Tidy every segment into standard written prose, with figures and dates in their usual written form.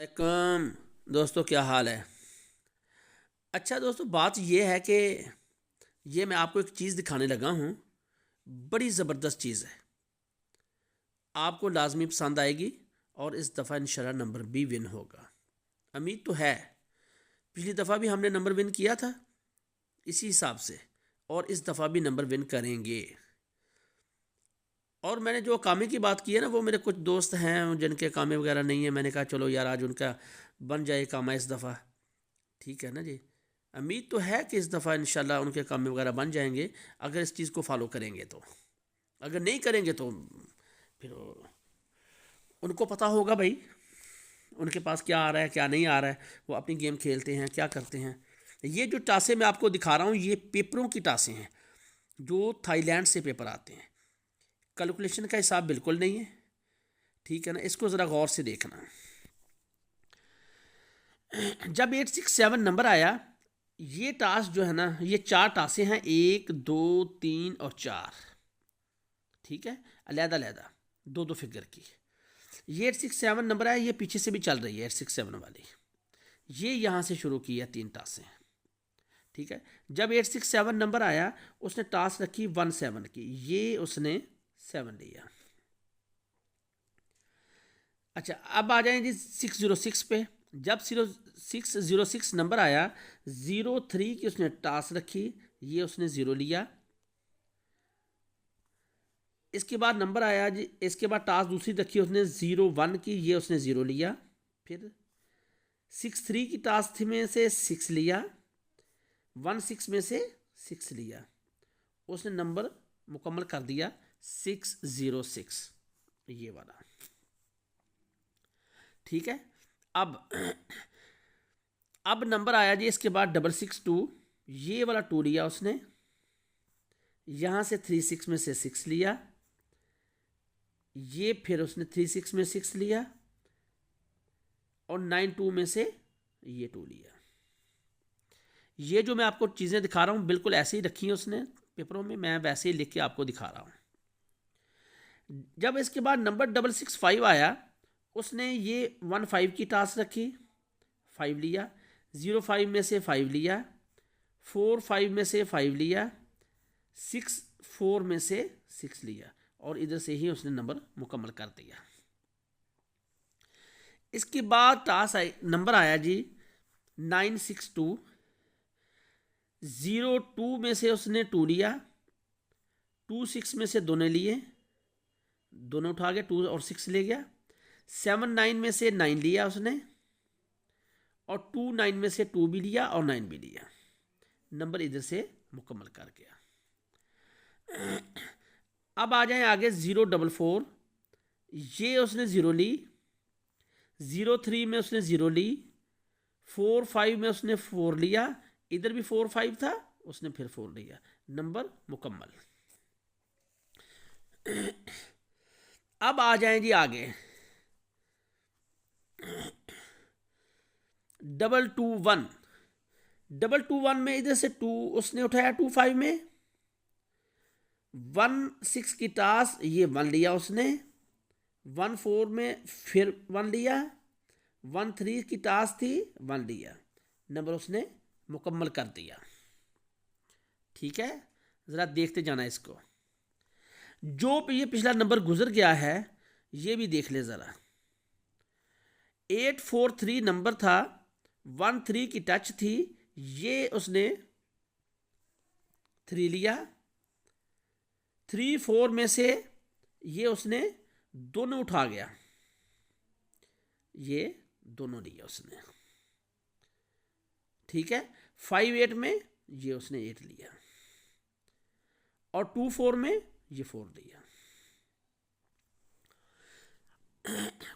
कम दोस्तों, क्या हाल है। अच्छा दोस्तों, बात ये है कि ये मैं आपको एक चीज़ दिखाने लगा हूँ। बड़ी ज़बरदस्त चीज़ है, आपको लाजमी पसंद आएगी और इस दफ़ा इंशाल्लाह नंबर भी विन होगा। उम्मीद तो है। पिछली दफ़ा भी हमने नंबर विन किया था इसी हिसाब से, और इस दफ़ा भी नंबर विन करेंगे। और मैंने जो कामे की बात की है ना, वो मेरे कुछ दोस्त हैं जिनके कामे वगैरह नहीं है। मैंने कहा चलो यार, आज उनका बन जाए कामा इस दफ़ा। ठीक है ना जी। उम्मीद तो है कि इस दफ़ा इंशाल्लाह उनके काम वगैरह बन जाएंगे, अगर इस चीज़ को फॉलो करेंगे तो। अगर नहीं करेंगे तो फिर उनको पता होगा भाई, उनके पास क्या आ रहा है क्या नहीं आ रहा है। वो अपनी गेम खेलते हैं, क्या करते हैं। ये जो टासे मैं आपको दिखा रहा हूँ, ये पेपरों की टासे हैं जो थाईलैंड से पेपर आते हैं। कैलकुलेशन का हिसाब बिल्कुल नहीं है। ठीक है ना, इसको ज़रा गौर से देखना। जब 867 नंबर आया, ये टास्क जो है ना, ये चार टासे हैं, 1 2 3 और 4। ठीक है, अलहदा अलहदा दो दो फिगर की। ये 867 नंबर आया, ये पीछे से भी चल रही है 867 वाली। ये यहाँ से शुरू की है 3 टासें। ठीक है, जब 867 नंबर आया, उसने टास्क रखी 17 की, ये उसने 7 लिया। अच्छा, अब आ जाए जी 606 पे। जब 606 नंबर आया, 03 की उसने टास्क रखी, ये उसने 0 लिया। इसके बाद नंबर आया जी, इसके बाद टास्क दूसरी रखी उसने 01 की, ये उसने 0 लिया। फिर 63 की टास्क में से 6 लिया, 16 में से 6 लिया, उसने नंबर मुकम्मल कर दिया 606, ये वाला। ठीक है, अब अब नंबर आया जी इसके बाद 662, ये वाला 2 लिया उसने। यहाँ से 36 में से 6 लिया, ये फिर उसने 36 में 6 लिया, और 92 में से ये 2 लिया। ये जो मैं आपको चीज़ें दिखा रहा हूँ बिल्कुल ऐसे ही रखी हैं उसने पेपरों में, मैं वैसे ही लिख के आपको दिखा रहा हूँ। जब इसके बाद नंबर 665 आया, उसने ये 15 की टास्क रखी, 5 लिया। 05 में से 5 लिया, 45 में से 5 लिया, 64 में से 6 लिया, और इधर से ही उसने नंबर मुकम्मल कर दिया। इसके बाद टास्क नंबर आया जी 962। 02 में से उसने 2 लिया, 26 में से दोनों लिए, दोनों उठा गया, 2 और 6 ले गया। 79 में से 9 लिया उसने, और 29 में से 2 भी लिया और 9 भी लिया, नंबर इधर से मुकम्मल कर गया। अब आ जाए आगे 044, ये उसने 0 ली। 03 में उसने 0 ली, 45 में उसने 4 लिया, इधर भी 45 था, उसने फिर 4 लिया, नंबर मुकम्मल। अब आ जाएं जी आगे 221। 221 में इधर से 2 उसने उठाया, 25 में 16 की टास्क, ये 1 लिया उसने। 14 में फिर 1 लिया, 13 की टास्क थी, 1 लिया, नंबर उसने मुकम्मल कर दिया। ठीक है, ज़रा देखते जाना इसको। जो ये पिछला नंबर गुजर गया है, ये भी देख ले ज़रा। 843 नंबर था, 13 की टच थी, ये उसने 3 लिया। 34 में से ये उसने दोनों उठा गया, ये दोनों लिया उसने। ठीक है, 58 में ये उसने 8 लिया, और 24 में ये 4 लिया।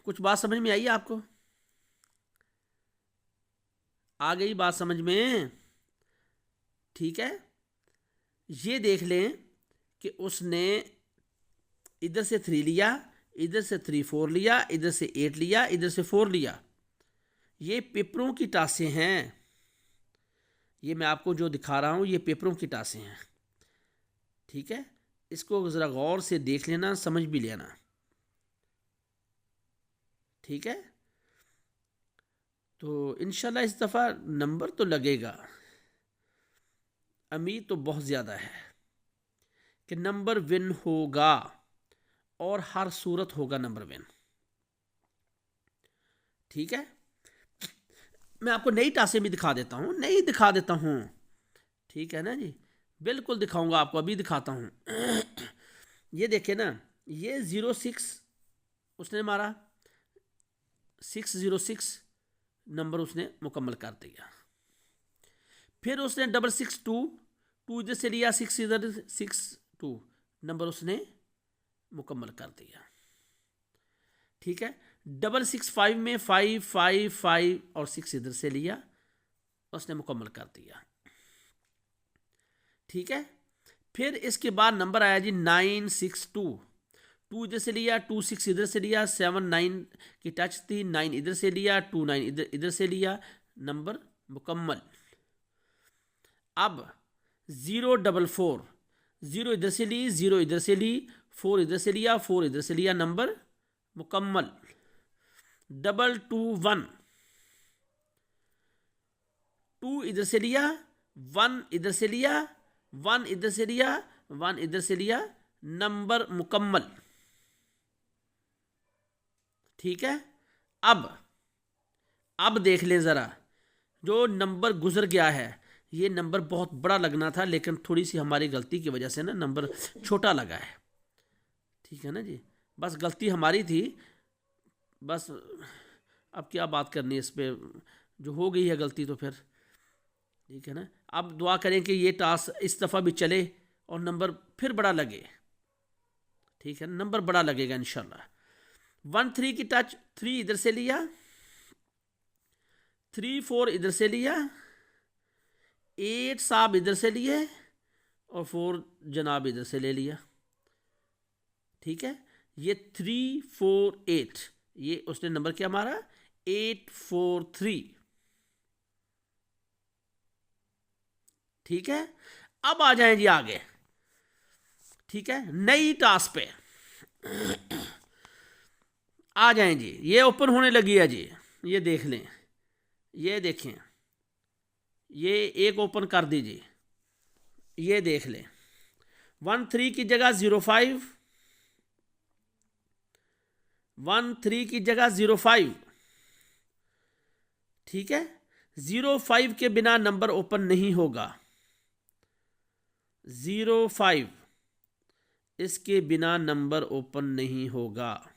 कुछ बात समझ में आई आपको? आ गई बात समझ में? ठीक है, ये देख लें कि उसने इधर से 3 लिया, इधर से 3 4 लिया, इधर से 8 लिया, इधर से 4 लिया। ये पेपरों की टासें हैं, ये मैं आपको जो दिखा रहा हूँ ये पेपरों की टासें हैं। ठीक है, इसको ज़रा गौर से देख लेना, समझ भी लेना। ठीक है, तो इंशाल्लाह इस दफ़ा नंबर तो लगेगा, उम्मीद तो बहुत ज़्यादा है कि नंबर विन होगा और हर सूरत होगा नंबर विन। ठीक है, मैं आपको नई टासें भी दिखा देता हूँ, नई दिखा देता हूँ। ठीक है ना जी, बिल्कुल दिखाऊंगा आपको, अभी दिखाता हूँ। ये देखिए ना, ये 06 उसने मारा, 606 नंबर उसने मुकम्मल कर दिया। फिर उसने 662, 2 इधर से लिया, 6 इधर, 62 नंबर उसने मुकम्मल कर दिया। ठीक है, 665 में 5 5 5 और 6 इधर से लिया, उसने मुकम्मल कर दिया। ठीक है, फिर इसके बाद नंबर आया जी 962, 2 इधर से लिया, 2 6 इधर से लिया, 7 9 की टच थी, 9 इधर से लिया, 2 9 इधर से लिया, नंबर मुकम्मल। अब 044, 0 इधर से ली, 0 इधर से ली, 4 इधर से लिया, 4 इधर से लिया, नंबर मुकम्मल। 221, 2 इधर से लिया, 1 इधर से लिया, 1 इधर से लिया, 1 इधर से लिया, नंबर मुकम्मल। ठीक है, अब देख लें ज़रा, जो नंबर गुजर गया है, ये नंबर बहुत बड़ा लगना था, लेकिन थोड़ी सी हमारी गलती की वजह से ना नंबर छोटा लगा है। ठीक है ना जी, बस गलती हमारी थी, बस अब क्या बात करनी है इस पर, जो हो गई है गलती तो फिर ठीक है ना। अब दुआ करें कि ये टास्क इस दफ़ा भी चले और नंबर फिर बड़ा लगे। ठीक है, नंबर बड़ा लगेगा इंशाल्लाह। 1 3 की टच, 3 इधर से लिया, 3 4 इधर से लिया, 8 साहब इधर से लिए और 4 जनाब इधर से ले लिया। ठीक है, ये 3 4 8, ये उसने नंबर क्या मारा, 843। ठीक है, अब आ जाएं जी आगे। ठीक है, नई टास्क पे आ जाएं जी, ये ओपन होने लगी है जी, ये देख लें, ये देखें, ये एक ओपन कर दीजिए, ये देख लें। 1 3 की जगह 05, 1 3 की जगह 05। ठीक है, 05 के बिना नंबर ओपन नहीं होगा, 05 इसके बिना नंबर ओपन नहीं होगा।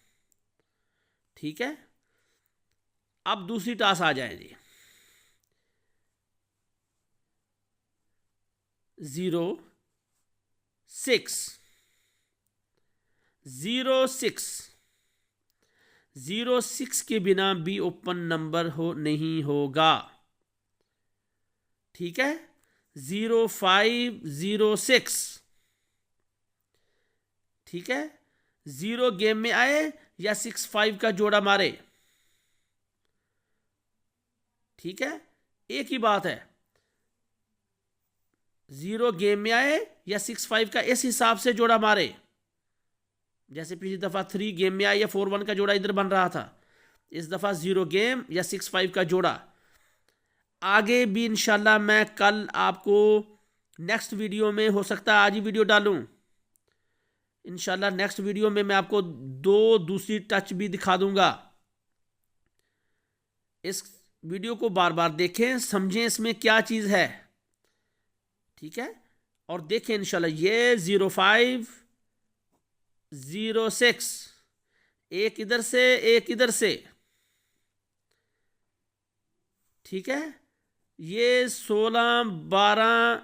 ठीक है, अब दूसरी टास्क आ जाए जी, 06 06 06 के बिना भी ओपन नंबर नहीं होगा। ठीक है, 0506। ठीक है, 0 गेम में आए या 6 5 का जोड़ा मारे। ठीक है, एक ही बात है, 0 गेम में आए या 6 5 का इस हिसाब से जोड़ा मारे, जैसे पिछली दफा 3 गेम में आए या 4 1 का जोड़ा इधर बन रहा था, इस दफा 0 गेम या 6 5 का जोड़ा। आगे भी इंशाल्लाह मैं कल आपको नेक्स्ट वीडियो में, हो सकता है आज ही वीडियो डालूं, इंशाल्लाह नेक्स्ट वीडियो में मैं आपको 2 दूसरी टच भी दिखा दूंगा। इस वीडियो को बार बार देखें, समझें इसमें क्या चीज़ है। ठीक है, और देखें इंशाल्लाह, ये 05 06, एक इधर से एक इधर से। ठीक है, ये 16 12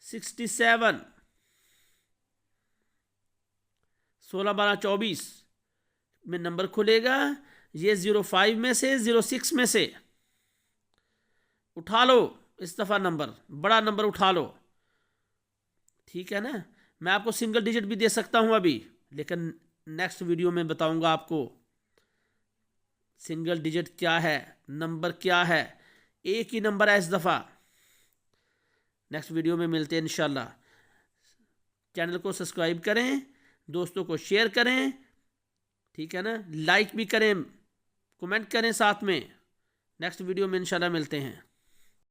67, 16 12 24 में नंबर खुलेगा। ये 05 में से, 06 में से उठा लो इस दफ़ा, नंबर बड़ा नंबर उठा लो। ठीक है ना, मैं आपको सिंगल डिजिट भी दे सकता हूं अभी, लेकिन नेक्स्ट वीडियो में बताऊंगा आपको सिंगल डिजिट क्या है, नंबर क्या है। एक ही नंबर है इस दफ़ा। नेक्स्ट वीडियो में मिलते हैं इंशाल्लाह। चैनल को सब्सक्राइब करें, दोस्तों को शेयर करें, ठीक है ना, लाइक भी करें, कमेंट करें साथ में। नेक्स्ट वीडियो में इंशाल्लाह मिलते हैं।